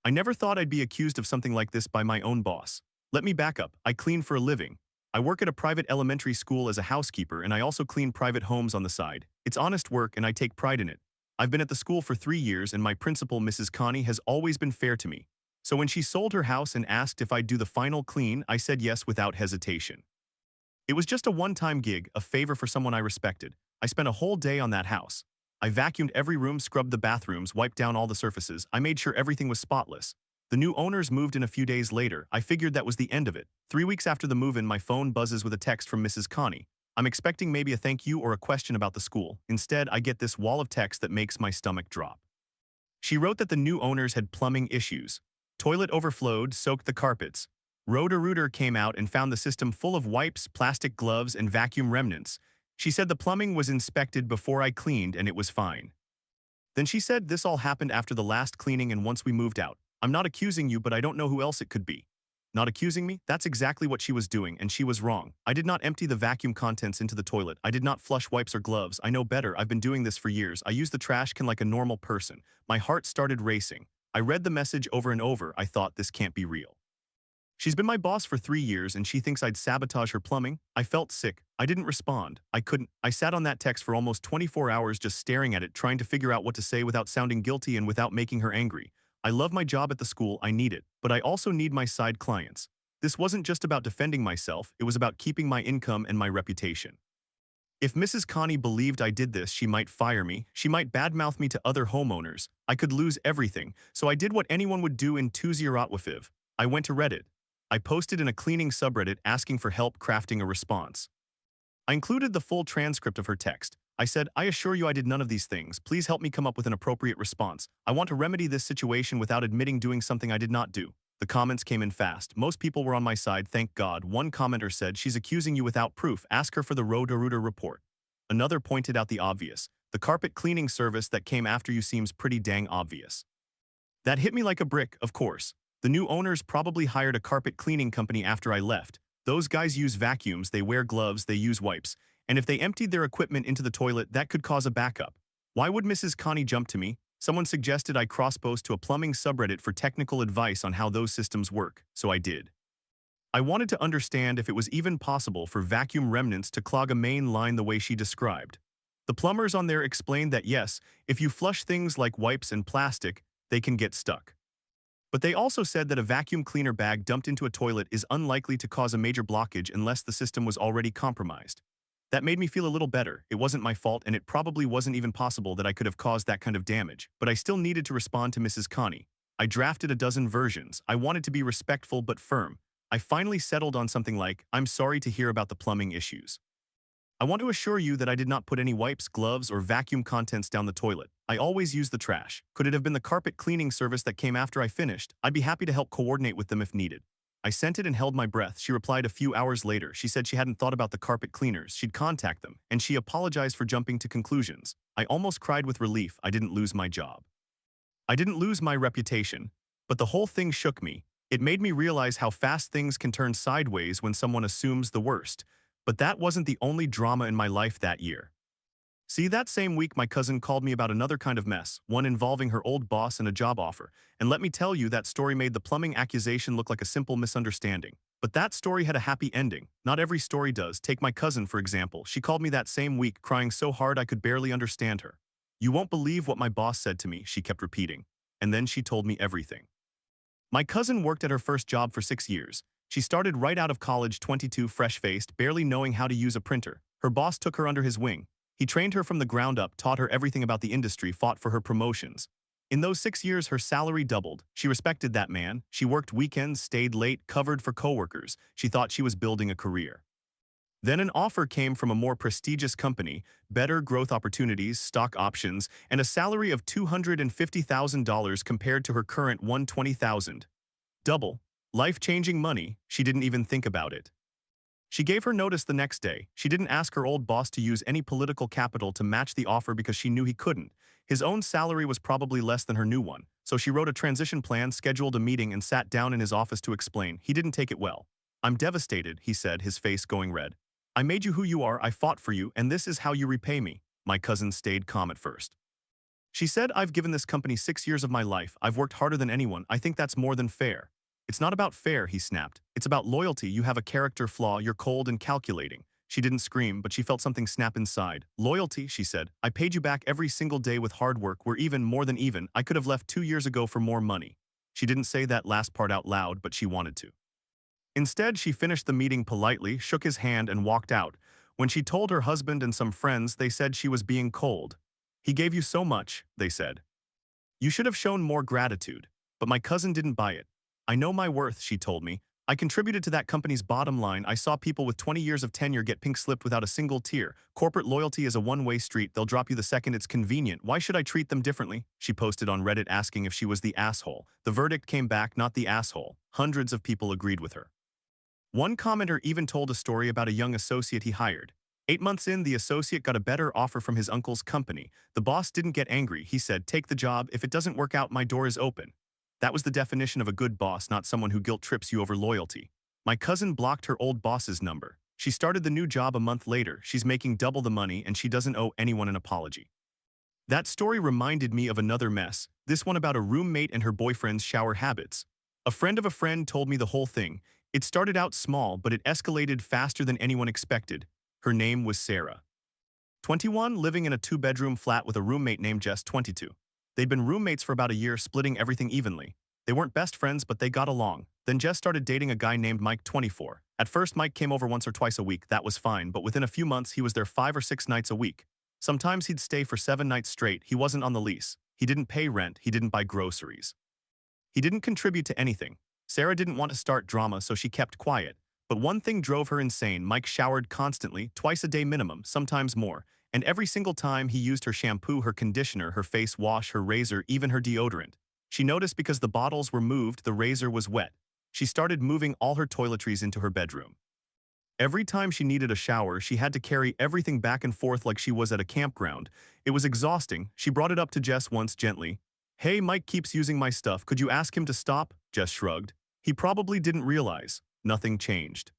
I never thought I'd be accused of something like this by my own boss. Let me back up. I clean for a living. I work at a private elementary school as a housekeeper, and I also clean private homes on the side. It's honest work, and I take pride in it. I've been at the school for 3 years, and my principal, Mrs. Connie, has always been fair to me. So when she sold her house and asked if I'd do the final clean, I said yes without hesitation. It was just a one-time gig, a favor for someone I respected. I spent a whole day on that house. I vacuumed every room, scrubbed the bathrooms, wiped down all the surfaces. I made sure everything was spotless. The new owners moved in a few days later. I figured that was the end of it. 3 weeks after the move-in, my phone buzzes with a text from Mrs. Connie. I'm expecting maybe a thank you or a question about the school. Instead, I get this wall of text that makes my stomach drop. She wrote that the new owners had plumbing issues. Toilet overflowed, soaked the carpets. Roto-Rooter came out and found the system full of wipes, plastic gloves, and vacuum remnants. She said the plumbing was inspected before I cleaned and it was fine. Then she said this all happened after the last cleaning and once we moved out. I'm not accusing you, but I don't know who else it could be. Not accusing me? That's exactly what she was doing, and she was wrong. I did not empty the vacuum contents into the toilet. I did not flush wipes or gloves. I know better. I've been doing this for years. I use the trash can like a normal person. My heart started racing. I read the message over and over. I thought, this can't be real. She's been my boss for 3 years and she thinks I'd sabotage her plumbing? I felt sick. I didn't respond. I couldn't. I sat on that text for almost 24 hours just staring at it, trying to figure out what to say without sounding guilty and without making her angry. I love my job at the school, I need it, but I also need my side clients. This wasn't just about defending myself, it was about keeping my income and my reputation. If Mrs. Connie believed I did this, she might fire me, she might badmouth me to other homeowners. I could lose everything, so I did what anyone would do in Tuziaratwafiv. I went to Reddit. I posted in a cleaning subreddit asking for help crafting a response. I included the full transcript of her text. I said, I assure you I did none of these things. Please help me come up with an appropriate response. I want to remedy this situation without admitting doing something I did not do. The comments came in fast. Most people were on my side, thank God. One commenter said, she's accusing you without proof. Ask her for the Roto-Rooter report. Another pointed out the obvious. The carpet cleaning service that came after you seems pretty dang obvious. That hit me like a brick, of course. The new owners probably hired a carpet cleaning company after I left. Those guys use vacuums, they wear gloves, they use wipes. And if they emptied their equipment into the toilet, that could cause a backup. Why would Mrs. Connie jump to me? Someone suggested I cross-post to a plumbing subreddit for technical advice on how those systems work, so I did. I wanted to understand if it was even possible for vacuum remnants to clog a main line the way she described. The plumbers on there explained that yes, if you flush things like wipes and plastic, they can get stuck. But they also said that a vacuum cleaner bag dumped into a toilet is unlikely to cause a major blockage unless the system was already compromised. That made me feel a little better. It wasn't my fault, and it probably wasn't even possible that I could have caused that kind of damage, but I still needed to respond to Mrs. Connie. I drafted a dozen versions. I wanted to be respectful but firm. I finally settled on something like, I'm sorry to hear about the plumbing issues. I want to assure you that I did not put any wipes, gloves, or vacuum contents down the toilet. I always use the trash. Could it have been the carpet cleaning service that came after I finished? I'd be happy to help coordinate with them if needed. I sent it and held my breath. She replied a few hours later. She said she hadn't thought about the carpet cleaners. She'd contact them, and she apologized for jumping to conclusions. I almost cried with relief. I didn't lose my job. I didn't lose my reputation, but the whole thing shook me. It made me realize how fast things can turn sideways when someone assumes the worst. But that wasn't the only drama in my life that year. See, that same week my cousin called me about another kind of mess, one involving her old boss and a job offer. And let me tell you, that story made the plumbing accusation look like a simple misunderstanding. But that story had a happy ending. Not every story does. Take my cousin, for example. She called me that same week, crying so hard I could barely understand her. You won't believe what my boss said to me, she kept repeating. And then she told me everything. My cousin worked at her first job for 6 years. She started right out of college, 22, fresh-faced, barely knowing how to use a printer. Her boss took her under his wing. He trained her from the ground up, taught her everything about the industry, fought for her promotions. In those 6 years, her salary doubled. She respected that man. She worked weekends, stayed late, covered for coworkers. She thought she was building a career. Then an offer came from a more prestigious company, better growth opportunities, stock options, and a salary of $250,000 compared to her current $120,000. Double. Life-changing money. She didn't even think about it. She gave her notice the next day. She didn't ask her old boss to use any political capital to match the offer because she knew he couldn't. His own salary was probably less than her new one, so she wrote a transition plan, scheduled a meeting, and sat down in his office to explain. He didn't take it well. I'm devastated, he said, his face going red. I made you who you are, I fought for you, and this is how you repay me. My cousin stayed calm at first. She said, I've given this company 6 years of my life. I've worked harder than anyone. I think that's more than fair. It's not about fair, he snapped. It's about loyalty. You have a character flaw. You're cold and calculating. She didn't scream, but she felt something snap inside. Loyalty, she said. I paid you back every single day with hard work. We're even, more than even. I could have left 2 years ago for more money. She didn't say that last part out loud, but she wanted to. Instead, she finished the meeting politely, shook his hand, and walked out. When she told her husband and some friends, they said she was being cold. He gave you so much, they said. You should have shown more gratitude. But my cousin didn't buy it. I know my worth, she told me. I contributed to that company's bottom line. I saw people with 20 years of tenure get pink-slipped without a single tear. Corporate loyalty is a one-way street. They'll drop you the second it's convenient. Why should I treat them differently? She posted on Reddit asking if she was the asshole. The verdict came back, not the asshole. Hundreds of people agreed with her. One commenter even told a story about a young associate he hired. 8 months in, the associate got a better offer from his uncle's company. The boss didn't get angry. He said, take the job. If it doesn't work out, my door is open. That was the definition of a good boss, not someone who guilt-trips you over loyalty. My cousin blocked her old boss's number. She started the new job a month later. She's making double the money and she doesn't owe anyone an apology. That story reminded me of another mess, this one about a roommate and her boyfriend's shower habits. A friend of a friend told me the whole thing. It started out small, but it escalated faster than anyone expected. Her name was Sarah. 21, living in a 2-bedroom flat with a roommate named Jess, 22. They'd been roommates for about a year, splitting everything evenly. They weren't best friends, but they got along. Then Jess started dating a guy named Mike, 24. At first, Mike came over once or twice a week. That was fine, but within a few months, he was there 5 or 6 nights a week. Sometimes he'd stay for 7 nights straight. He wasn't on the lease. He didn't pay rent. He didn't buy groceries. He didn't contribute to anything. Sarah didn't want to start drama, so she kept quiet. But one thing drove her insane. Mike showered constantly, twice a day minimum, sometimes more. And every single time he used her shampoo, her conditioner, her face wash, her razor, even her deodorant. She noticed because the bottles were moved, the razor was wet. She started moving all her toiletries into her bedroom. Every time she needed a shower, she had to carry everything back and forth like she was at a campground. It was exhausting. She brought it up to Jess once gently. Hey, Mike keeps using my stuff. Could you ask him to stop? Jess shrugged. He probably didn't realize. Nothing changed.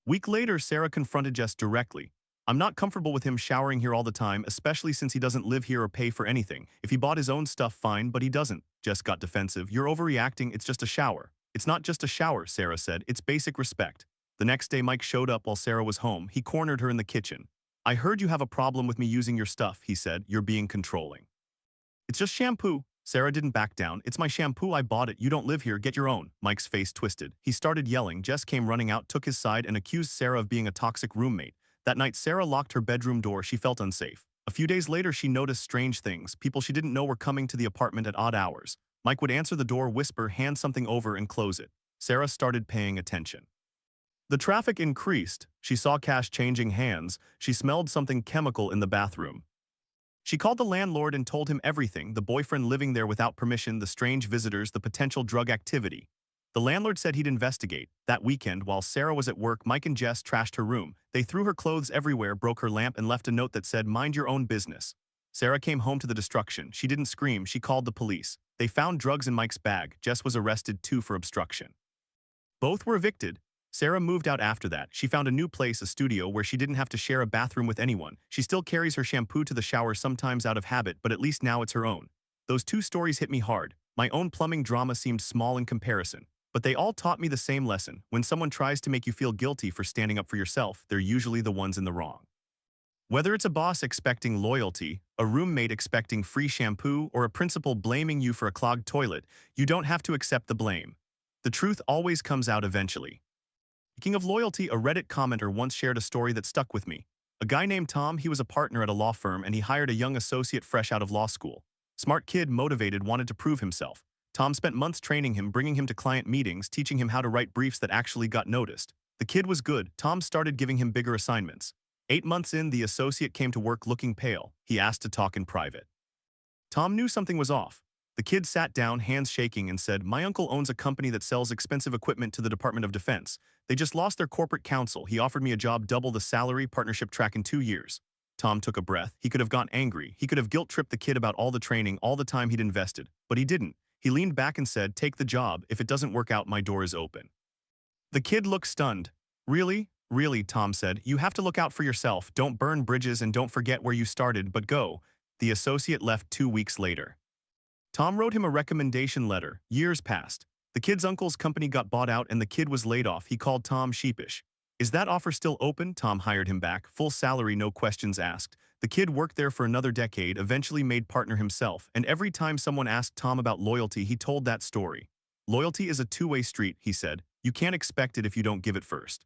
Week later, Sarah confronted Jess directly. I'm not comfortable with him showering here all the time, especially since he doesn't live here or pay for anything. If he bought his own stuff, fine, but he doesn't. Jess got defensive. You're overreacting. It's just a shower. It's not just a shower, Sarah said. It's basic respect. The next day, Mike showed up while Sarah was home. He cornered her in the kitchen. I heard you have a problem with me using your stuff, he said. You're being controlling. It's just shampoo. Sarah didn't back down. It's my shampoo. I bought it. You don't live here. Get your own. Mike's face twisted. He started yelling. Jess came running out, took his side, and accused Sarah of being a toxic roommate. That night, Sarah locked her bedroom door. She felt unsafe. A few days later, she noticed strange things. People she didn't know were coming to the apartment at odd hours. Mike would answer the door, whisper, hand something over, and close it. Sarah started paying attention. The traffic increased. She saw cash changing hands. She smelled something chemical in the bathroom. She called the landlord and told him everything, the boyfriend living there without permission, the strange visitors, the potential drug activity. The landlord said he'd investigate. That weekend, while Sarah was at work, Mike and Jess trashed her room. They threw her clothes everywhere, broke her lamp, and left a note that said, mind your own business. Sarah came home to the destruction. She didn't scream. She called the police. They found drugs in Mike's bag. Jess was arrested too for obstruction. Both were evicted. Sarah moved out after that. She found a new place, a studio, where she didn't have to share a bathroom with anyone. She still carries her shampoo to the shower, sometimes out of habit, but at least now it's her own. Those two stories hit me hard. My own plumbing drama seemed small in comparison. But they all taught me the same lesson. When someone tries to make you feel guilty for standing up for yourself, they're usually the ones in the wrong. Whether it's a boss expecting loyalty, a roommate expecting free shampoo, or a principal blaming you for a clogged toilet, you don't have to accept the blame. The truth always comes out eventually. Speaking of loyalty, a Reddit commenter once shared a story that stuck with me. A guy named Tom, he was a partner at a law firm and he hired a young associate fresh out of law school. Smart kid, motivated, wanted to prove himself. Tom spent months training him, bringing him to client meetings, teaching him how to write briefs that actually got noticed. The kid was good. Tom started giving him bigger assignments. 8 months in, the associate came to work looking pale. He asked to talk in private. Tom knew something was off. The kid sat down, hands shaking, and said, my uncle owns a company that sells expensive equipment to the Department of Defense. They just lost their corporate counsel. He offered me a job, double the salary, partnership track in 2 years. Tom took a breath. He could have gotten angry. He could have guilt-tripped the kid about all the training, all the time he'd invested. But he didn't. He leaned back and said, take the job. If it doesn't work out, my door is open. The kid looked stunned. Really? Really, Tom said. You have to look out for yourself. Don't burn bridges and don't forget where you started, but go. The associate left 2 weeks later. Tom wrote him a recommendation letter. Years passed. The kid's uncle's company got bought out and the kid was laid off. He called Tom sheepish. Is that offer still open? Tom hired him back. Full salary, no questions asked. The kid worked there for another decade, eventually made partner himself, and every time someone asked Tom about loyalty, he told that story. Loyalty is a two-way street, he said. You can't expect it if you don't give it first.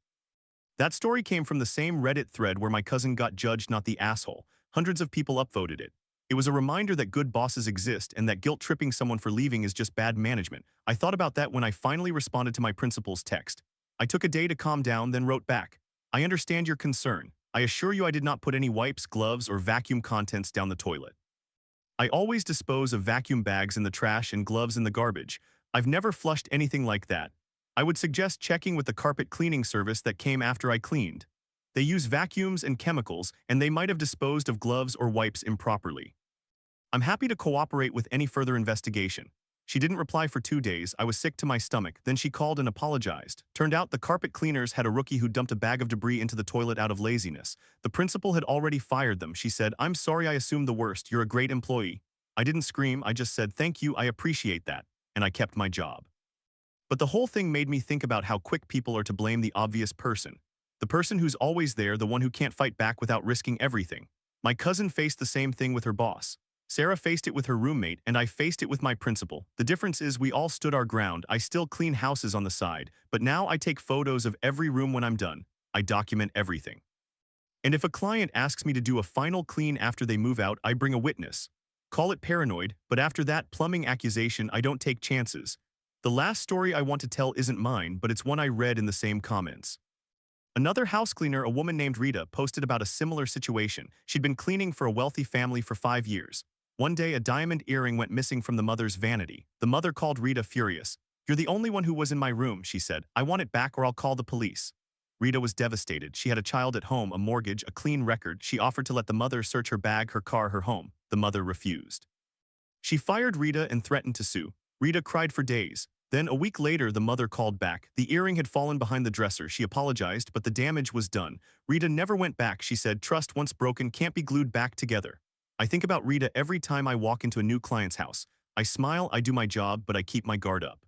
That story came from the same Reddit thread where my cousin got judged, not the asshole. Hundreds of people upvoted it. It was a reminder that good bosses exist and that guilt-tripping someone for leaving is just bad management. I thought about that when I finally responded to my principal's text. I took a day to calm down, then wrote back. I understand your concern. I assure you I did not put any wipes, gloves, or vacuum contents down the toilet. I always dispose of vacuum bags in the trash and gloves in the garbage. I've never flushed anything like that. I would suggest checking with the carpet cleaning service that came after I cleaned. They use vacuums and chemicals, and they might have disposed of gloves or wipes improperly. I'm happy to cooperate with any further investigation. She didn't reply for 2 days. I was sick to my stomach. Then she called and apologized. Turned out the carpet cleaners had a rookie who dumped a bag of debris into the toilet out of laziness. The principal had already fired them. She said, I'm sorry, I assumed the worst. You're a great employee. I didn't scream. I just said, thank you, I appreciate that. And I kept my job. But the whole thing made me think about how quick people are to blame the obvious person. The person who's always there, the one who can't fight back without risking everything. My cousin faced the same thing with her boss. Sarah faced it with her roommate, and I faced it with my principal. The difference is we all stood our ground. I still clean houses on the side, but now I take photos of every room when I'm done. I document everything. And if a client asks me to do a final clean after they move out, I bring a witness. Call it paranoid, but after that plumbing accusation, I don't take chances. The last story I want to tell isn't mine, but it's one I read in the same comments. Another house cleaner, a woman named Rita, posted about a similar situation. She'd been cleaning for a wealthy family for 5 years. One day, a diamond earring went missing from the mother's vanity. The mother called Rita furious. You're the only one who was in my room, she said. I want it back or I'll call the police. Rita was devastated. She had a child at home, a mortgage, a clean record. She offered to let the mother search her bag, her car, her home. The mother refused. She fired Rita and threatened to sue. Rita cried for days. Then, a week later, the mother called back. The earring had fallen behind the dresser. She apologized, but the damage was done. Rita never went back. She said, trust once broken can't be glued back together. I think about Rita every time I walk into a new client's house. I smile, I do my job, but I keep my guard up.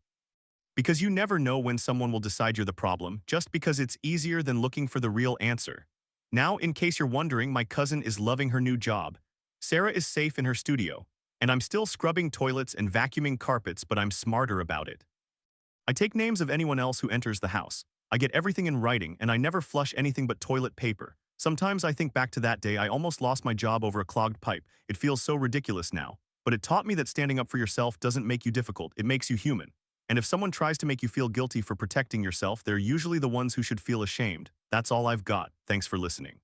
Because you never know when someone will decide you're the problem, just because it's easier than looking for the real answer. Now, in case you're wondering, my cousin is loving her new job. Sarah is safe in her studio. And I'm still scrubbing toilets and vacuuming carpets, but I'm smarter about it. I take names of anyone else who enters the house. I get everything in writing, and I never flush anything but toilet paper. Sometimes I think back to that day I almost lost my job over a clogged pipe. It feels so ridiculous now. But it taught me that standing up for yourself doesn't make you difficult, it makes you human. And if someone tries to make you feel guilty for protecting yourself, they're usually the ones who should feel ashamed. That's all I've got. Thanks for listening.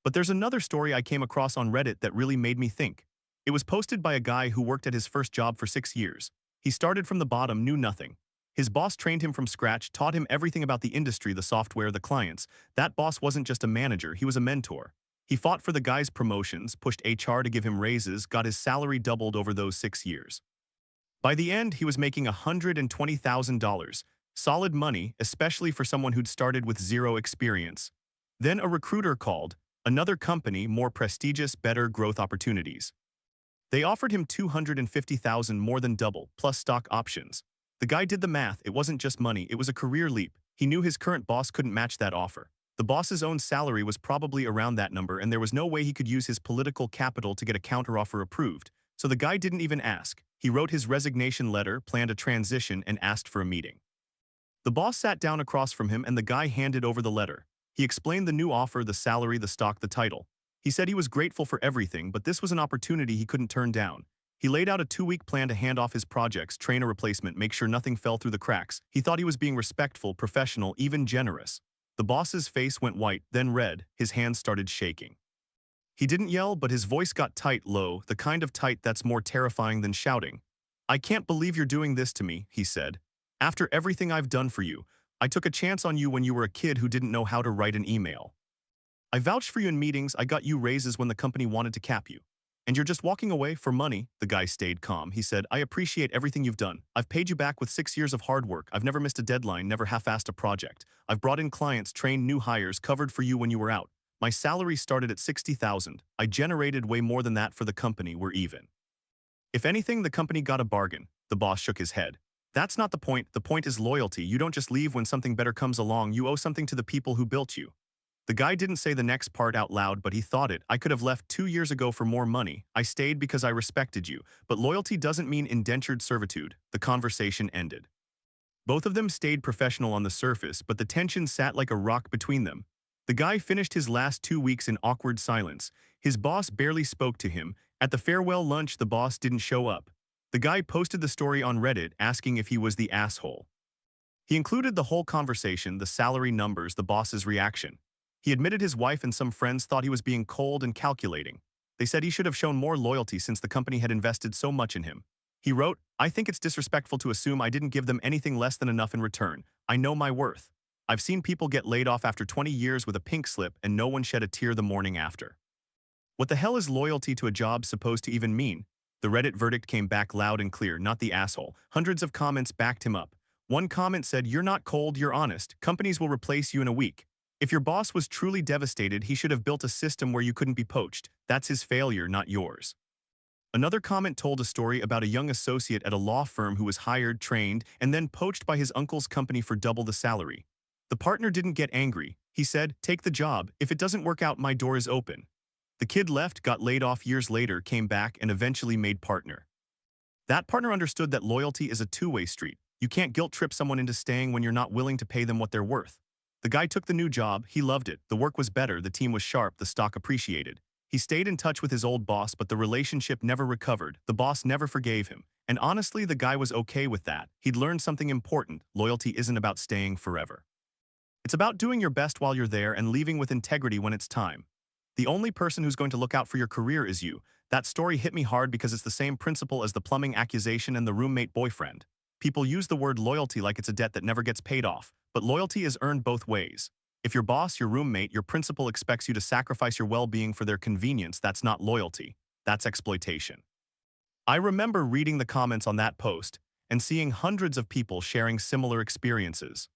But there's another story I came across on Reddit that really made me think. It was posted by a guy who worked at his first job for 6 years. He started from the bottom, knew nothing. His boss trained him from scratch, taught him everything about the industry, the software, the clients. That boss wasn't just a manager, he was a mentor. He fought for the guy's promotions, pushed HR to give him raises, got his salary doubled over those 6 years. By the end, he was making $120,000. Solid money, especially for someone who'd started with zero experience. Then a recruiter called. Another company, more prestigious, better growth opportunities. They offered him $250,000, more than double, plus stock options. The guy did the math. It wasn't just money, it was a career leap. He knew his current boss couldn't match that offer. The boss's own salary was probably around that number, and there was no way he could use his political capital to get a counteroffer approved. So the guy didn't even ask. He wrote his resignation letter, planned a transition, and asked for a meeting. The boss sat down across from him, and the guy handed over the letter. He explained the new offer, the salary, the stock, the title. He said he was grateful for everything, but this was an opportunity he couldn't turn down. He laid out a 2-week plan to hand off his projects, train a replacement, make sure nothing fell through the cracks. He thought he was being respectful, professional, even generous. The boss's face went white, then red. His hands started shaking. He didn't yell, but his voice got tight, low, the kind of tight that's more terrifying than shouting. I can't believe you're doing this to me, he said. After everything I've done for you, I took a chance on you when you were a kid who didn't know how to write an email. I vouched for you in meetings, I got you raises when the company wanted to cap you. And you're just walking away for money. The guy stayed calm. He said, I appreciate everything you've done. I've paid you back with 6 years of hard work. I've never missed a deadline, never half-assed a project. I've brought in clients, trained new hires, covered for you when you were out. My salary started at 60,000. I generated way more than that for the company, we're even. If anything, the company got a bargain. The boss shook his head. That's not the point. The point is loyalty. You don't just leave when something better comes along. You owe something to the people who built you. The guy didn't say the next part out loud, but he thought it. I could have left 2 years ago for more money. I stayed because I respected you. But loyalty doesn't mean indentured servitude. The conversation ended. Both of them stayed professional on the surface, but the tension sat like a rock between them. The guy finished his last 2 weeks in awkward silence. His boss barely spoke to him. At the farewell lunch, the boss didn't show up. The guy posted the story on Reddit asking if he was the asshole. He included the whole conversation, the salary numbers, the boss's reaction. He admitted his wife and some friends thought he was being cold and calculating. They said he should have shown more loyalty since the company had invested so much in him. He wrote, I think it's disrespectful to assume I didn't give them anything less than enough in return. I know my worth. I've seen people get laid off after 20 years with a pink slip and no one shed a tear the morning after. What the hell is loyalty to a job supposed to even mean? The Reddit verdict came back loud and clear, not the asshole. Hundreds of comments backed him up. One comment said, you're not cold, you're honest. Companies will replace you in a week. If your boss was truly devastated, he should have built a system where you couldn't be poached. That's his failure, not yours. Another comment told a story about a young associate at a law firm who was hired, trained, and then poached by his uncle's company for double the salary. The partner didn't get angry. He said, take the job. If it doesn't work out, my door is open. The kid left, got laid off years later, came back, and eventually made partner. That partner understood that loyalty is a two-way street. You can't guilt-trip someone into staying when you're not willing to pay them what they're worth. The guy took the new job, he loved it, the work was better, the team was sharp, the stock appreciated. He stayed in touch with his old boss, but the relationship never recovered. The boss never forgave him. And honestly, the guy was okay with that. He'd learned something important. Loyalty isn't about staying forever. It's about doing your best while you're there and leaving with integrity when it's time. The only person who's going to look out for your career is you. That story hit me hard because it's the same principle as the plumbing accusation and the roommate boyfriend. People use the word loyalty like it's a debt that never gets paid off, but loyalty is earned both ways. If your boss, your roommate, your principal expects you to sacrifice your well-being for their convenience, that's not loyalty. That's exploitation. I remember reading the comments on that post and seeing hundreds of people sharing similar experiences.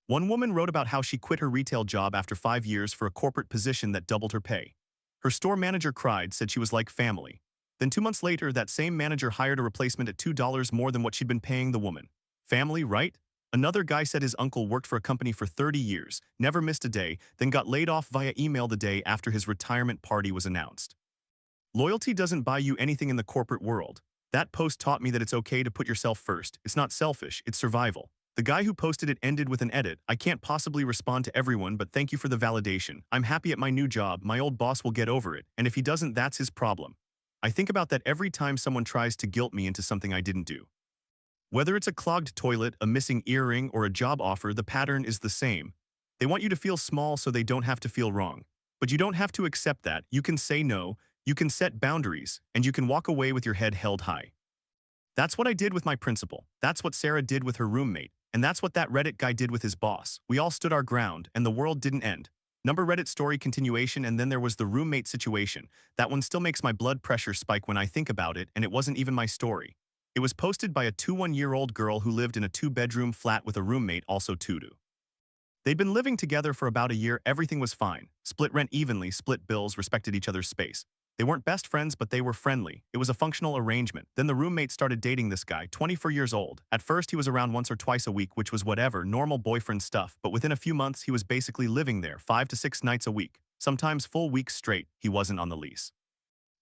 One woman wrote about how she quit her retail job after 5 years for a corporate position that doubled her pay. Her store manager cried, said she was like family. Then 2 months later, that same manager hired a replacement at $2 more than what she'd been paying the woman. Family, right? Another guy said his uncle worked for a company for 30 years, never missed a day, then got laid off via email the day after his retirement party was announced. Loyalty doesn't buy you anything in the corporate world. That post taught me that it's okay to put yourself first. It's not selfish, it's survival. The guy who posted it ended with an edit. I can't possibly respond to everyone, but thank you for the validation. I'm happy at my new job. My old boss will get over it, and if he doesn't, that's his problem. I think about that every time someone tries to guilt me into something I didn't do. Whether it's a clogged toilet, a missing earring, or a job offer, the pattern is the same. They want you to feel small so they don't have to feel wrong. But you don't have to accept that. You can say no, you can set boundaries, and you can walk away with your head held high. That's what I did with my principal. That's what Sarah did with her roommate. And that's what that Reddit guy did with his boss. We all stood our ground, and the world didn't end. Number Reddit story continuation, and then there was the roommate situation. That one still makes my blood pressure spike when I think about it, and it wasn't even my story. It was posted by a 21-year-old girl who lived in a 2-bedroom flat with a roommate, also Tudu. They'd been living together for about a year, everything was fine. Split rent evenly, split bills, respected each other's space. They weren't best friends, but they were friendly. It was a functional arrangement. Then the roommate started dating this guy, 24 years old. At first, he was around once or twice a week, which was whatever, normal boyfriend stuff, but within a few months, he was basically living there 5 to 6 nights a week, sometimes full weeks straight. He wasn't on the lease.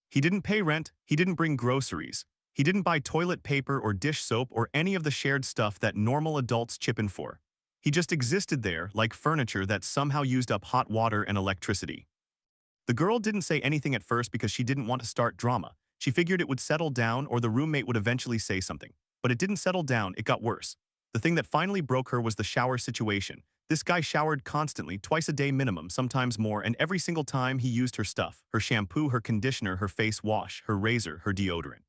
He didn't pay rent, he didn't bring groceries, he didn't buy toilet paper or dish soap or any of the shared stuff that normal adults chip in for. He just existed there like furniture that somehow used up hot water and electricity. The girl didn't say anything at first because she didn't want to start drama. She figured it would settle down or the roommate would eventually say something. But it didn't settle down, it got worse. The thing that finally broke her was the shower situation. This guy showered constantly, twice a day minimum, sometimes more, and every single time he used her stuff, her shampoo, her conditioner, her face wash, her razor, her deodorant.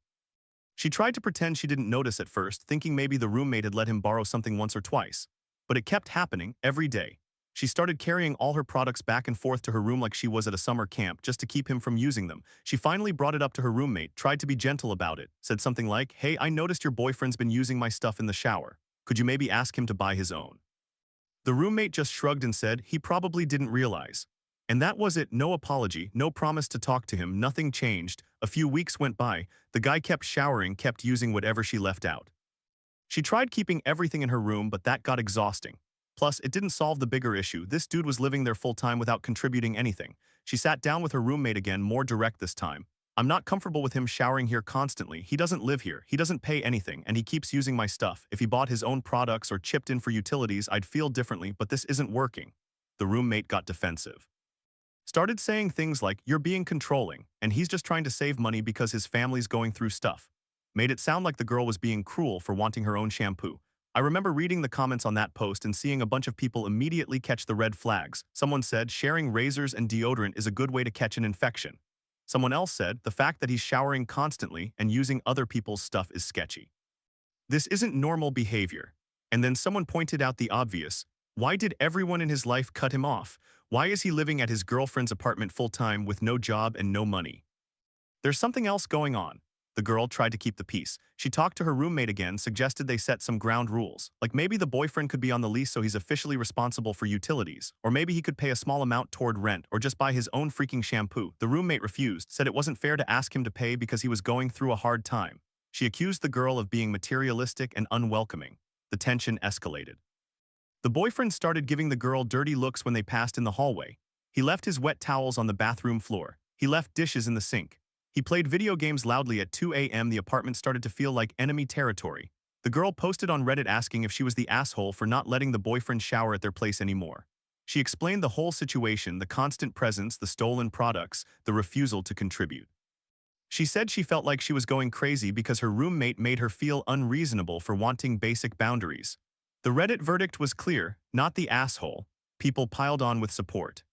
She tried to pretend she didn't notice at first, thinking maybe the roommate had let him borrow something once or twice. But it kept happening, every day. She started carrying all her products back and forth to her room like she was at a summer camp just to keep him from using them. She finally brought it up to her roommate, tried to be gentle about it, said something like, "Hey, I noticed your boyfriend's been using my stuff in the shower. Could you maybe ask him to buy his own?" The roommate just shrugged and said he probably didn't realize. And that was it, no apology, no promise to talk to him, nothing changed. A few weeks went by, the guy kept showering, kept using whatever she left out. She tried keeping everything in her room, but that got exhausting. Plus, it didn't solve the bigger issue. This dude was living there full-time without contributing anything. She sat down with her roommate again, more direct this time. I'm not comfortable with him showering here constantly. He doesn't live here, he doesn't pay anything, and he keeps using my stuff. If he bought his own products or chipped in for utilities, I'd feel differently, but this isn't working. The roommate got defensive. Started saying things like, "You're being controlling, and he's just trying to save money because his family's going through stuff." Made it sound like the girl was being cruel for wanting her own shampoo. I remember reading the comments on that post and seeing a bunch of people immediately catch the red flags. Someone said, sharing razors and deodorant is a good way to catch an infection. Someone else said, the fact that he's showering constantly and using other people's stuff is sketchy. This isn't normal behavior. And then someone pointed out the obvious. Why did everyone in his life cut him off? Why is he living at his girlfriend's apartment full-time with no job and no money? There's something else going on. The girl tried to keep the peace. She talked to her roommate again, suggested they set some ground rules. Like maybe the boyfriend could be on the lease so he's officially responsible for utilities. Or maybe he could pay a small amount toward rent or just buy his own freaking shampoo. The roommate refused, said it wasn't fair to ask him to pay because he was going through a hard time. She accused the girl of being materialistic and unwelcoming. The tension escalated. The boyfriend started giving the girl dirty looks when they passed in the hallway. He left his wet towels on the bathroom floor. He left dishes in the sink. He played video games loudly at 2 a.m. The apartment started to feel like enemy territory. The girl posted on Reddit asking if she was the asshole for not letting the boyfriend shower at their place anymore. She explained the whole situation, the constant presence, the stolen products, the refusal to contribute. She said she felt like she was going crazy because her roommate made her feel unreasonable for wanting basic boundaries. The Reddit verdict was clear, not the asshole. People piled on with support.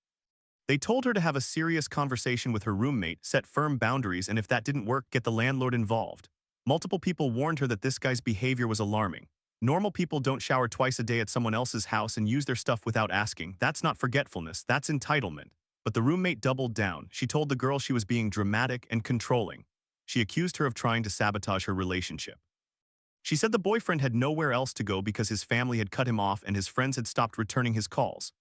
They told her to have a serious conversation with her roommate, set firm boundaries, and if that didn't work, get the landlord involved. Multiple people warned her that this guy's behavior was alarming. Normal people don't shower twice a day at someone else's house and use their stuff without asking. That's not forgetfulness, that's entitlement. But the roommate doubled down. She told the girl she was being dramatic and controlling. She accused her of trying to sabotage her relationship. She said the boyfriend had nowhere else to go because his family had cut him off and his friends had stopped returning his calls.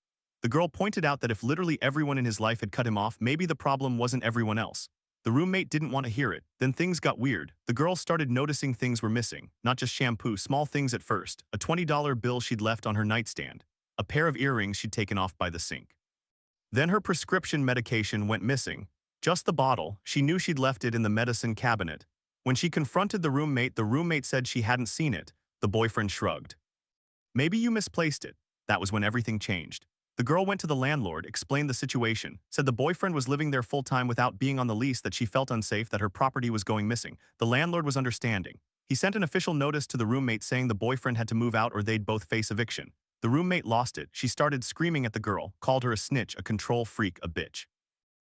The girl pointed out that if literally everyone in his life had cut him off, maybe the problem wasn't everyone else. The roommate didn't want to hear it. Then things got weird. The girl started noticing things were missing. Not just shampoo, small things at first. A $20 bill she'd left on her nightstand. A pair of earrings she'd taken off by the sink. Then her prescription medication went missing. Just the bottle. She knew she'd left it in the medicine cabinet. When she confronted the roommate said she hadn't seen it. The boyfriend shrugged. Maybe you misplaced it. That was when everything changed. The girl went to the landlord, explained the situation, said the boyfriend was living there full-time without being on the lease, that she felt unsafe, that her property was going missing. The landlord was understanding. He sent an official notice to the roommate saying the boyfriend had to move out or they'd both face eviction. The roommate lost it. She started screaming at the girl, called her a snitch, a control freak, a bitch.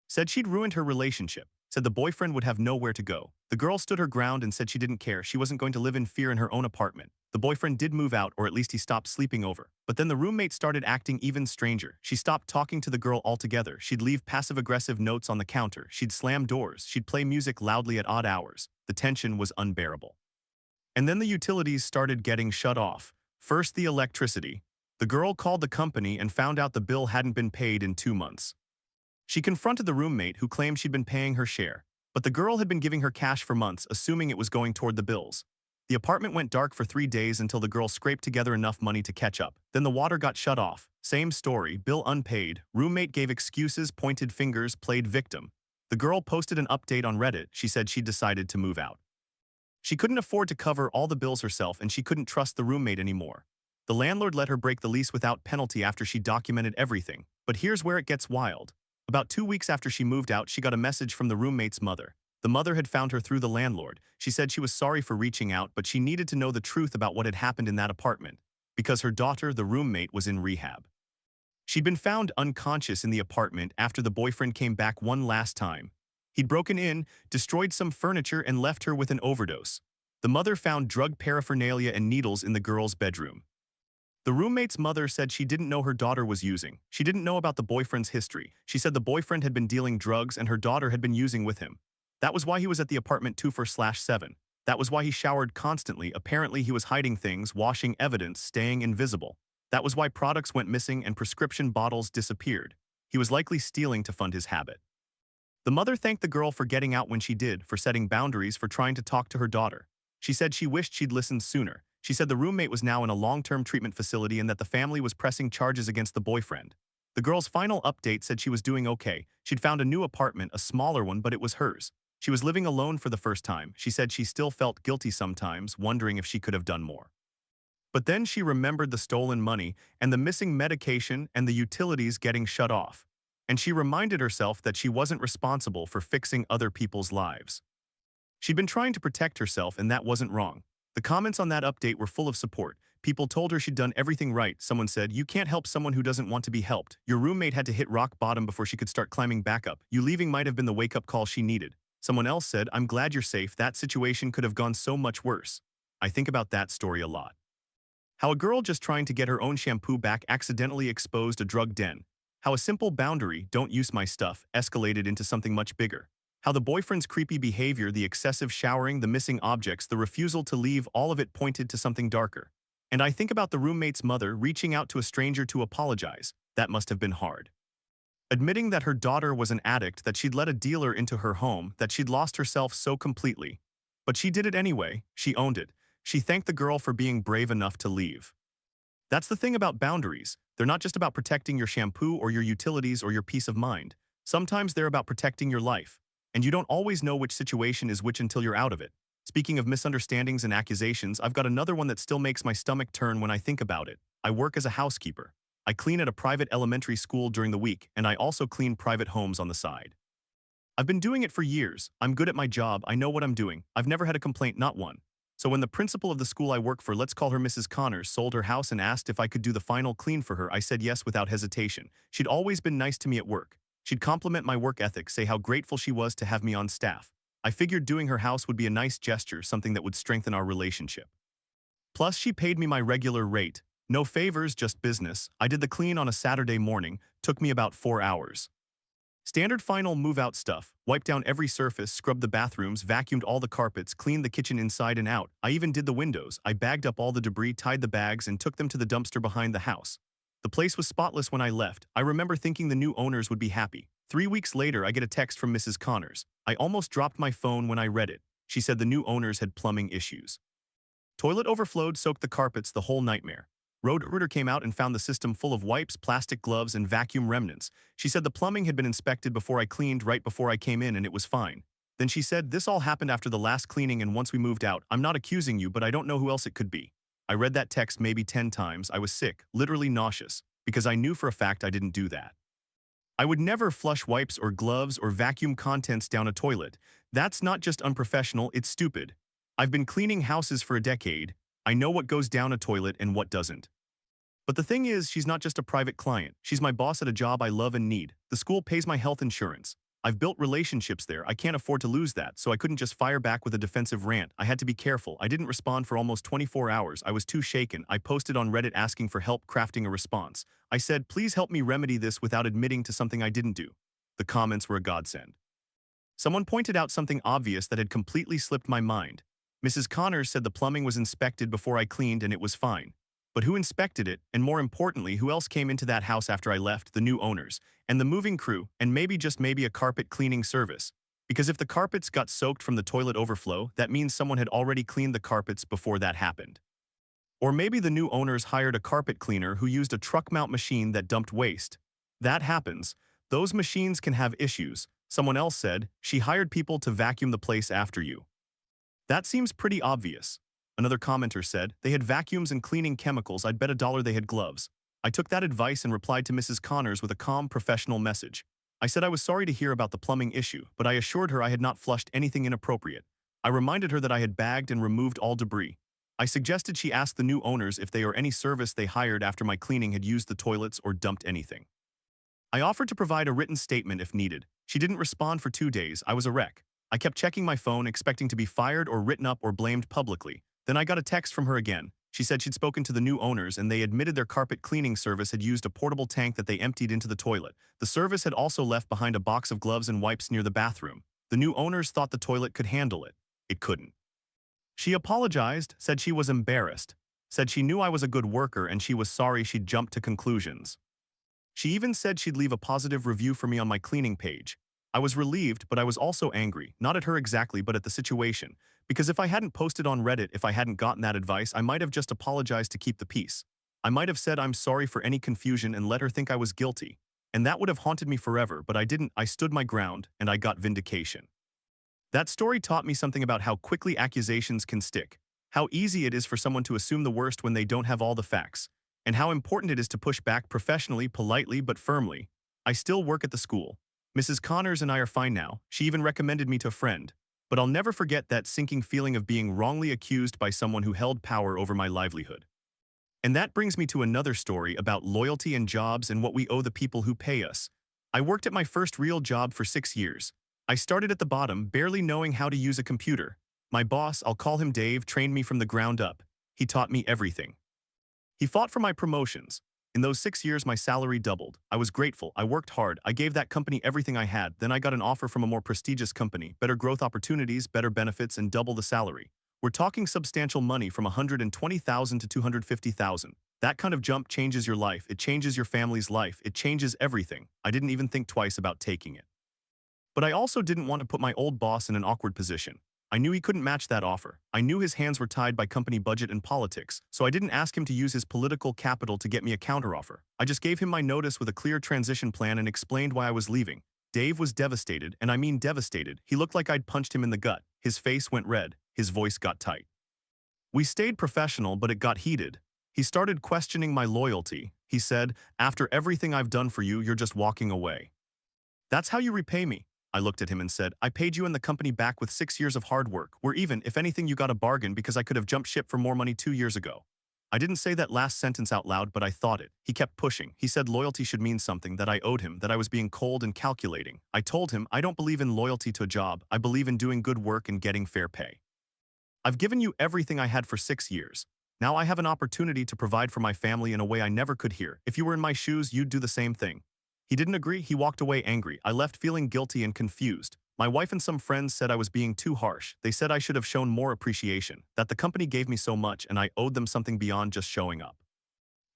Said she'd ruined her relationship. Said the boyfriend would have nowhere to go. The girl stood her ground and said she didn't care. She wasn't going to live in fear in her own apartment. The boyfriend did move out, or at least he stopped sleeping over. But then the roommate started acting even stranger. She stopped talking to the girl altogether. She'd leave passive-aggressive notes on the counter. She'd slam doors. She'd play music loudly at odd hours. The tension was unbearable. And then the utilities started getting shut off. First, the electricity. The girl called the company and found out the bill hadn't been paid in 2 months. She confronted the roommate, who claimed she'd been paying her share. But the girl had been giving her cash for months, assuming it was going toward the bills. The apartment went dark for 3 days until the girl scraped together enough money to catch up. Then the water got shut off. Same story, bill unpaid. Roommate gave excuses, pointed fingers, played victim. The girl posted an update on Reddit. She said she'd decided to move out. She couldn't afford to cover all the bills herself and she couldn't trust the roommate anymore. The landlord let her break the lease without penalty after she documented everything. But here's where it gets wild. About 2 weeks after she moved out, she got a message from the roommate's mother. The mother had found her through the landlord. She said she was sorry for reaching out, but she needed to know the truth about what had happened in that apartment, because her daughter, the roommate, was in rehab. She'd been found unconscious in the apartment after the boyfriend came back one last time. He'd broken in, destroyed some furniture, and left her with an overdose. The mother found drug paraphernalia and needles in the girl's bedroom. The roommate's mother said she didn't know her daughter was using. She didn't know about the boyfriend's history. She said the boyfriend had been dealing drugs and her daughter had been using with him. That was why he was at the apartment 24/7. That was why he showered constantly. Apparently he was hiding things, washing evidence, staying invisible. That was why products went missing and prescription bottles disappeared. He was likely stealing to fund his habit. The mother thanked the girl for getting out when she did, for setting boundaries, for trying to talk to her daughter. She said she wished she'd listened sooner. She said the roommate was now in a long-term treatment facility and that the family was pressing charges against the boyfriend. The girl's final update said she was doing okay. She'd found a new apartment, a smaller one, but it was hers. She was living alone for the first time. She said she still felt guilty sometimes, wondering if she could have done more. But then she remembered the stolen money and the missing medication and the utilities getting shut off. And she reminded herself that she wasn't responsible for fixing other people's lives. She'd been trying to protect herself, and that wasn't wrong. The comments on that update were full of support. People told her she'd done everything right. Someone said, "You can't help someone who doesn't want to be helped. Your roommate had to hit rock bottom before she could start climbing back up. You leaving might have been the wake-up call she needed." Someone else said, "I'm glad you're safe. That situation could have gone so much worse." I think about that story a lot. How a girl just trying to get her own shampoo back accidentally exposed a drug den. How a simple boundary, "don't use my stuff," escalated into something much bigger. How the boyfriend's creepy behavior, the excessive showering, the missing objects, the refusal to leave, all of it pointed to something darker. And I think about the roommate's mother reaching out to a stranger to apologize. That must have been hard. Admitting that her daughter was an addict, that she'd let a dealer into her home, that she'd lost herself so completely. But she did it anyway. She owned it. She thanked the girl for being brave enough to leave. That's the thing about boundaries. They're not just about protecting your shampoo or your utilities or your peace of mind. Sometimes they're about protecting your life. And you don't always know which situation is which until you're out of it. Speaking of misunderstandings and accusations, I've got another one that still makes my stomach turn when I think about it. I work as a housekeeper. I clean at a private elementary school during the week, and I also clean private homes on the side. I've been doing it for years. I'm good at my job. I know what I'm doing. I've never had a complaint, not one. So when the principal of the school I work for, let's call her Mrs. Connors, sold her house and asked if I could do the final clean for her, I said yes without hesitation. She'd always been nice to me at work. She'd compliment my work ethic, say how grateful she was to have me on staff. I figured doing her house would be a nice gesture, something that would strengthen our relationship. Plus, she paid me my regular rate. No favors, just business. I did the clean on a Saturday morning. Took me about 4 hours. Standard final move-out stuff. Wiped down every surface, scrubbed the bathrooms, vacuumed all the carpets, cleaned the kitchen inside and out. I even did the windows. I bagged up all the debris, tied the bags, and took them to the dumpster behind the house. The place was spotless when I left. I remember thinking the new owners would be happy. 3 weeks later, I get a text from Mrs. Connors. I almost dropped my phone when I read it. She said the new owners had plumbing issues. Toilet overflowed, soaked the carpets, the whole nightmare. Road Rooter came out and found the system full of wipes, plastic gloves, and vacuum remnants. She said the plumbing had been inspected before I cleaned, right before I came in, and it was fine. Then she said, "This all happened after the last cleaning and once we moved out. I'm not accusing you, but I don't know who else it could be." I read that text maybe 10 times. I was sick, literally nauseous, because I knew for a fact I didn't do that. I would never flush wipes or gloves or vacuum contents down a toilet. That's not just unprofessional, it's stupid. I've been cleaning houses for a decade. I know what goes down a toilet and what doesn't. But the thing is, she's not just a private client. She's my boss at a job I love and need. The school pays my health insurance. I've built relationships there. I can't afford to lose that, so I couldn't just fire back with a defensive rant. I had to be careful. I didn't respond for almost 24 hours. I was too shaken. I posted on Reddit asking for help crafting a response. I said, "Please help me remedy this," without admitting to something I didn't do. The comments were a godsend. Someone pointed out something obvious that had completely slipped my mind. Mrs. Connors said the plumbing was inspected before I cleaned and it was fine. But who inspected it, and more importantly, who else came into that house after I left? The new owners, and the moving crew, and maybe just maybe a carpet cleaning service. Because if the carpets got soaked from the toilet overflow, that means someone had already cleaned the carpets before that happened. Or maybe the new owners hired a carpet cleaner who used a truck mount machine that dumped waste. That happens. Those machines can have issues. Someone else said, "She hired people to vacuum the place after you." That seems pretty obvious. Another commenter said, "They had vacuums and cleaning chemicals. I'd bet $1 they had gloves." I took that advice and replied to Mrs. Connors with a calm, professional message. I said I was sorry to hear about the plumbing issue, but I assured her I had not flushed anything inappropriate. I reminded her that I had bagged and removed all debris. I suggested she ask the new owners if they or any service they hired after my cleaning had used the toilets or dumped anything. I offered to provide a written statement if needed. She didn't respond for 2 days. I was a wreck. I kept checking my phone, expecting to be fired or written up or blamed publicly. Then I got a text from her again. She said she'd spoken to the new owners and they admitted their carpet cleaning service had used a portable tank that they emptied into the toilet. The service had also left behind a box of gloves and wipes near the bathroom. The new owners thought the toilet could handle it. It couldn't. She apologized, said she was embarrassed, said she knew I was a good worker and she was sorry she'd jumped to conclusions. She even said she'd leave a positive review for me on my cleaning page. I was relieved, but I was also angry, not at her exactly, but at the situation. Because if I hadn't posted on Reddit, if I hadn't gotten that advice, I might have just apologized to keep the peace. I might have said I'm sorry for any confusion and let her think I was guilty. And that would have haunted me forever, but I didn't. I stood my ground, and I got vindication. That story taught me something about how quickly accusations can stick, how easy it is for someone to assume the worst when they don't have all the facts, and how important it is to push back professionally, politely, but firmly. I still work at the school. Mrs. Connors and I are fine now. She even recommended me to a friend. But I'll never forget that sinking feeling of being wrongly accused by someone who held power over my livelihood. And that brings me to another story about loyalty and jobs and what we owe the people who pay us. I worked at my first real job for 6 years. I started at the bottom, barely knowing how to use a computer. My boss, I'll call him Dave, trained me from the ground up. He taught me everything. He fought for my promotions. In those 6 years, my salary doubled. I was grateful. I worked hard. I gave that company everything I had. Then I got an offer from a more prestigious company, better growth opportunities, better benefits, and double the salary. We're talking substantial money from $120,000 to $250,000. That kind of jump changes your life. It changes your family's life. It changes everything. I didn't even think twice about taking it. But I also didn't want to put my old boss in an awkward position. I knew he couldn't match that offer. I knew his hands were tied by company budget and politics, so I didn't ask him to use his political capital to get me a counteroffer. I just gave him my notice with a clear transition plan and explained why I was leaving. Dave was devastated, and I mean devastated. He looked like I'd punched him in the gut. His face went red. His voice got tight. We stayed professional, but it got heated. He started questioning my loyalty. He said, "After everything I've done for you, you're just walking away. That's how you repay me." I looked at him and said, "I paid you and the company back with 6 years of hard work. We're even, if anything, you got a bargain because I could have jumped ship for more money 2 years ago." I didn't say that last sentence out loud, but I thought it. He kept pushing. He said loyalty should mean something, that I owed him, that I was being cold and calculating. I told him, I don't believe in loyalty to a job. I believe in doing good work and getting fair pay. I've given you everything I had for 6 years. Now I have an opportunity to provide for my family in a way I never could here. If you were in my shoes, you'd do the same thing. He didn't agree. He walked away angry. I left feeling guilty and confused. My wife and some friends said I was being too harsh. They said I should have shown more appreciation, that the company gave me so much and I owed them something beyond just showing up.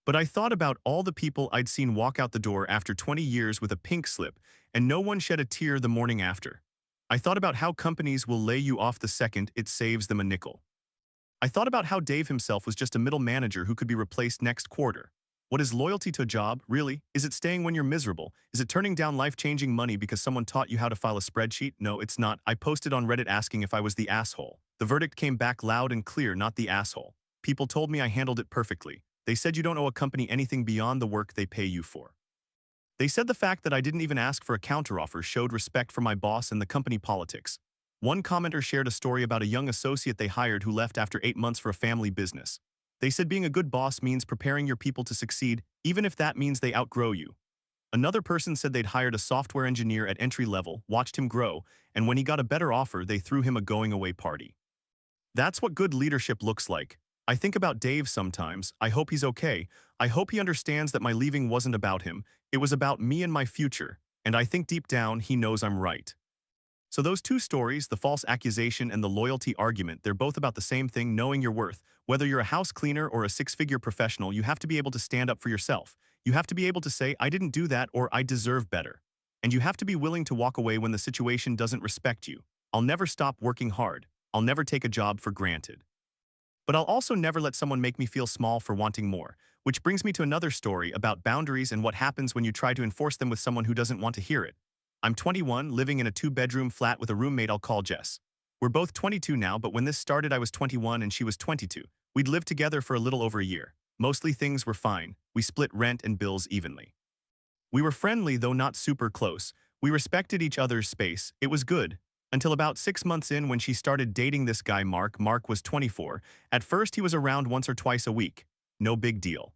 But I thought about all the people I'd seen walk out the door after 20 years with a pink slip, and no one shed a tear the morning after. I thought about how companies will lay you off the second it saves them a nickel. I thought about how Dave himself was just a middle manager who could be replaced next quarter. What is loyalty to a job, really? Is it staying when you're miserable? Is it turning down life-changing money because someone taught you how to file a spreadsheet? No, it's not. I posted on Reddit asking if I was the asshole. The verdict came back loud and clear, not the asshole. People told me I handled it perfectly. They said you don't owe a company anything beyond the work they pay you for. They said the fact that I didn't even ask for a counteroffer showed respect for my boss and the company politics. One commenter shared a story about a young associate they hired who left after 8 months for a family business. They said being a good boss means preparing your people to succeed, even if that means they outgrow you. Another person said they'd hired a software engineer at entry level, watched him grow, and when he got a better offer, they threw him a going-away party. That's what good leadership looks like. I think about Dave sometimes. I hope he's okay. I hope he understands that my leaving wasn't about him. It was about me and my future, and I think deep down he knows I'm right. So those two stories, the false accusation and the loyalty argument, they're both about the same thing, knowing your worth. Whether you're a house cleaner or a six-figure professional, you have to be able to stand up for yourself. You have to be able to say, I didn't do that, or I deserve better. And you have to be willing to walk away when the situation doesn't respect you. I'll never stop working hard. I'll never take a job for granted. But I'll also never let someone make me feel small for wanting more, which brings me to another story about boundaries and what happens when you try to enforce them with someone who doesn't want to hear it. I'm 21, living in a 2-bedroom flat with a roommate I'll call Jess. We're both 22 now, but when this started I was 21 and she was 22. We'd lived together for a little over a year. Mostly things were fine. We split rent and bills evenly. We were friendly, though not super close. We respected each other's space. It was good. Until about 6 months in when she started dating this guy Mark. Mark was 24. At first he was around once or twice a week. No big deal.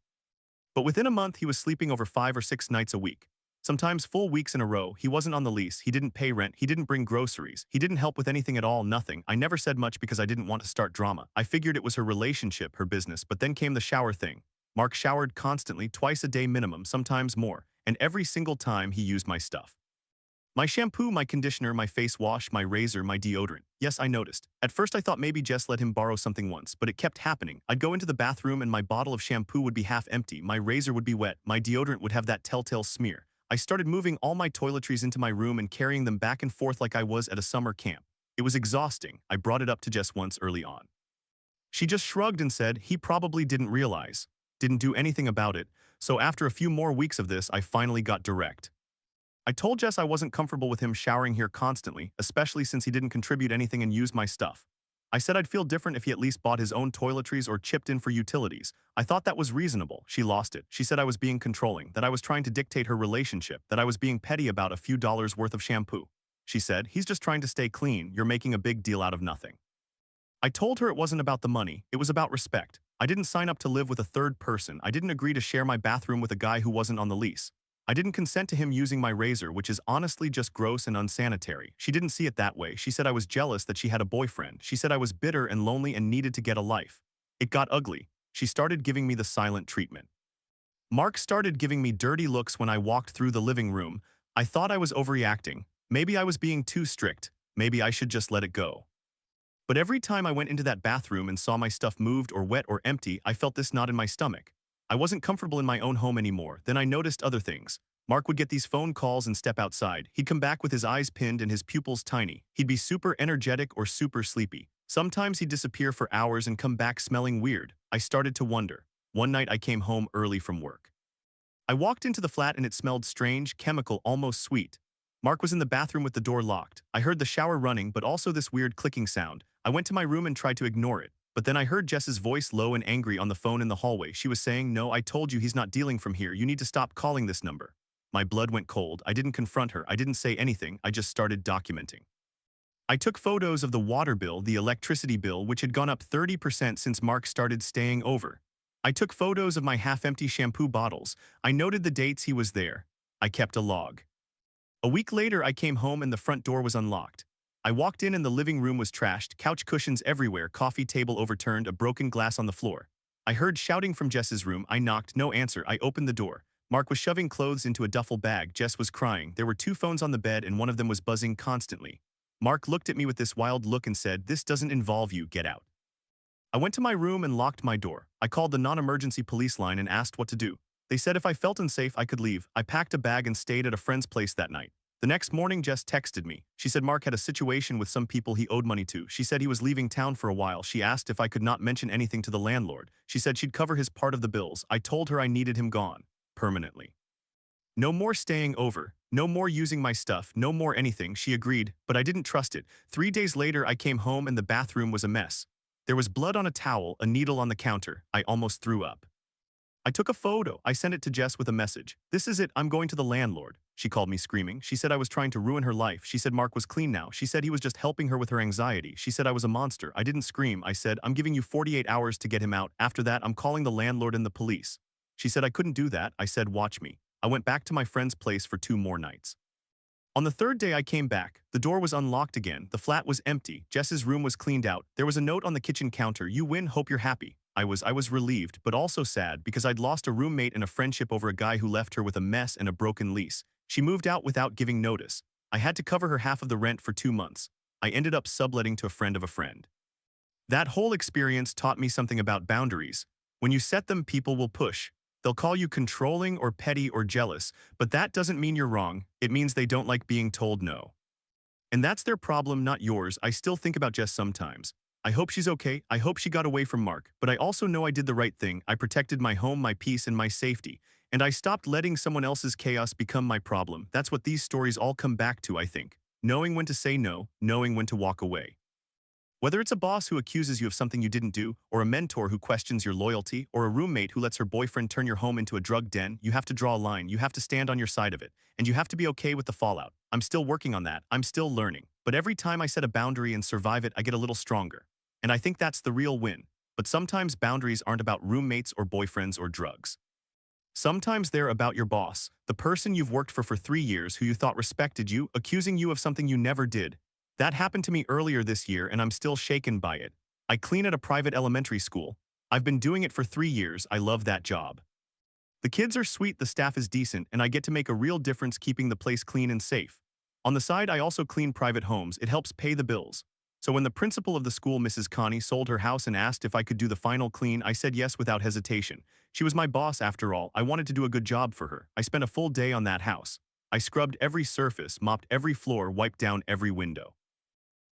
But within a month he was sleeping over 5 or 6 nights a week. Sometimes full weeks in a row. He wasn't on the lease, he didn't pay rent, he didn't bring groceries, he didn't help with anything at all, nothing. I never said much because I didn't want to start drama. I figured it was her relationship, her business, but then came the shower thing. Mark showered constantly, twice a day minimum, sometimes more, and every single time he used my stuff. My shampoo, my conditioner, my face wash, my razor, my deodorant. Yes, I noticed. At first I thought maybe Jess let him borrow something once, but it kept happening. I'd go into the bathroom and my bottle of shampoo would be half empty, my razor would be wet, my deodorant would have that telltale smear. I started moving all my toiletries into my room and carrying them back and forth like I was at a summer camp. It was exhausting. I brought it up to Jess once early on. She just shrugged and said he probably didn't realize, didn't do anything about it, so after a few more weeks of this, I finally got direct. I told Jess I wasn't comfortable with him showering here constantly, especially since he didn't contribute anything and use my stuff. I said I'd feel different if he at least bought his own toiletries or chipped in for utilities. I thought that was reasonable. She lost it. She said I was being controlling, that I was trying to dictate her relationship, that I was being petty about a few dollars worth of shampoo. She said, he's just trying to stay clean, you're making a big deal out of nothing. I told her it wasn't about the money, it was about respect. I didn't sign up to live with a third person. I didn't agree to share my bathroom with a guy who wasn't on the lease. I didn't consent to him using my razor, which is honestly just gross and unsanitary. She didn't see it that way. She said I was jealous that she had a boyfriend. She said I was bitter and lonely and needed to get a life. It got ugly. She started giving me the silent treatment. Mark started giving me dirty looks when I walked through the living room. I thought I was overreacting. Maybe I was being too strict. Maybe I should just let it go. But every time I went into that bathroom and saw my stuff moved or wet or empty, I felt this knot in my stomach. I wasn't comfortable in my own home anymore. Then I noticed other things. Mark would get these phone calls and step outside. He'd come back with his eyes pinned and his pupils tiny. He'd be super energetic or super sleepy. Sometimes he'd disappear for hours and come back smelling weird. I started to wonder. One night I came home early from work. I walked into the flat and it smelled strange, chemical, almost sweet. Mark was in the bathroom with the door locked. I heard the shower running, but also this weird clicking sound. I went to my room and tried to ignore it. But then I heard Jess's voice low and angry on the phone in the hallway. She was saying, "No, I told you he's not dealing from here. You need to stop calling this number." My blood went cold. I didn't confront her. I didn't say anything. I just started documenting. I took photos of the water bill, the electricity bill, which had gone up 30% since Mark started staying over. I took photos of my half-empty shampoo bottles. I noted the dates he was there. I kept a log. A week later, I came home and the front door was unlocked. I walked in and the living room was trashed, couch cushions everywhere, coffee table overturned, a broken glass on the floor. I heard shouting from Jess's room. I knocked, no answer. I opened the door. Mark was shoving clothes into a duffel bag. Jess was crying. There were two phones on the bed and one of them was buzzing constantly. Mark looked at me with this wild look and said, "This doesn't involve you, get out." I went to my room and locked my door. I called the non-emergency police line and asked what to do. They said if I felt unsafe, I could leave. I packed a bag and stayed at a friend's place that night. The next morning, Jess texted me. She said Mark had a situation with some people he owed money to. She said he was leaving town for a while. She asked if I could not mention anything to the landlord. She said she'd cover his part of the bills. I told her I needed him gone. Permanently. No more staying over. No more using my stuff. No more anything. She agreed, but I didn't trust it. 3 days later, I came home and the bathroom was a mess. There was blood on a towel, a needle on the counter. I almost threw up. I took a photo. I sent it to Jess with a message. "This is it. I'm going to the landlord." She called me screaming. She said I was trying to ruin her life. She said Mark was clean now. She said he was just helping her with her anxiety. She said I was a monster. I didn't scream. I said, "I'm giving you 48 hours to get him out. After that, I'm calling the landlord and the police." She said I couldn't do that. I said, "Watch me." I went back to my friend's place for 2 more nights. On the third day I came back, the door was unlocked again, the flat was empty, Jess's room was cleaned out, there was a note on the kitchen counter, "You win, hope you're happy." I was relieved, but also sad because I'd lost a roommate and a friendship over a guy who left her with a mess and a broken lease. She moved out without giving notice. I had to cover her half of the rent for 2 months. I ended up subletting to a friend of a friend. That whole experience taught me something about boundaries. When you set them, people will push. They'll call you controlling or petty or jealous, but that doesn't mean you're wrong. It means they don't like being told no. And that's their problem, not yours. I still think about Jess sometimes. I hope she's okay. I hope she got away from Mark, but I also know I did the right thing. I protected my home, my peace, and my safety. And I stopped letting someone else's chaos become my problem. That's what these stories all come back to, I think. Knowing when to say no, knowing when to walk away. Whether it's a boss who accuses you of something you didn't do, or a mentor who questions your loyalty, or a roommate who lets her boyfriend turn your home into a drug den, you have to draw a line, you have to stand on your side of it, and you have to be okay with the fallout. I'm still working on that, I'm still learning. But every time I set a boundary and survive it, I get a little stronger. And I think that's the real win. But sometimes boundaries aren't about roommates or boyfriends or drugs. Sometimes they're about your boss, the person you've worked for 3 years who you thought respected you, accusing you of something you never did. That happened to me earlier this year and I'm still shaken by it. I clean at a private elementary school. I've been doing it for 3 years. I love that job. The kids are sweet, the staff is decent, and I get to make a real difference keeping the place clean and safe. On the side, I also clean private homes. It helps pay the bills. So when the principal of the school, Mrs. Connie, sold her house and asked if I could do the final clean, I said yes without hesitation. She was my boss after all. I wanted to do a good job for her. I spent a full day on that house. I scrubbed every surface, mopped every floor, wiped down every window.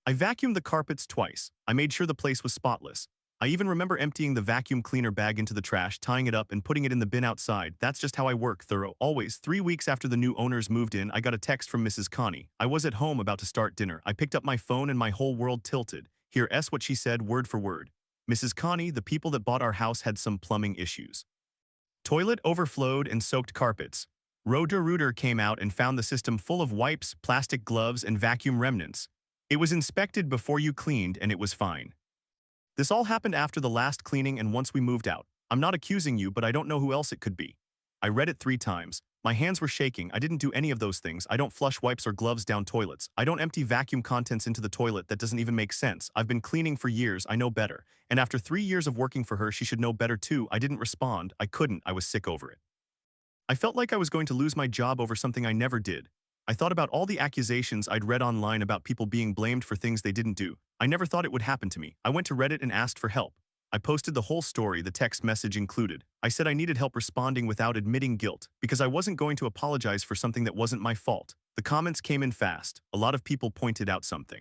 I vacuumed the carpets twice. I made sure the place was spotless. I even remember emptying the vacuum cleaner bag into the trash, tying it up, and putting it in the bin outside. That's just how I work, thorough, always. 3 weeks after the new owners moved in, I got a text from Mrs. Connie. I was at home about to start dinner. I picked up my phone and my whole world tilted. Here's what she said, word for word. Mrs. Connie, the people that bought our house had some plumbing issues. Toilet overflowed and soaked carpets. Roto-Rooter came out and found the system full of wipes, plastic gloves, and vacuum remnants. It was inspected before you cleaned and it was fine. This all happened after the last cleaning and once we moved out. I'm not accusing you, but I don't know who else it could be. I read it 3 times. My hands were shaking. I didn't do any of those things. I don't flush wipes or gloves down toilets. I don't empty vacuum contents into the toilet. That doesn't even make sense. I've been cleaning for years. I know better. And after 3 years of working for her, she should know better too. I didn't respond. I couldn't. I was sick over it. I felt like I was going to lose my job over something I never did. I thought about all the accusations I'd read online about people being blamed for things they didn't do. I never thought it would happen to me. I went to Reddit and asked for help. I posted the whole story, the text message included. I said I needed help responding without admitting guilt, because I wasn't going to apologize for something that wasn't my fault. The comments came in fast. A lot of people pointed out something.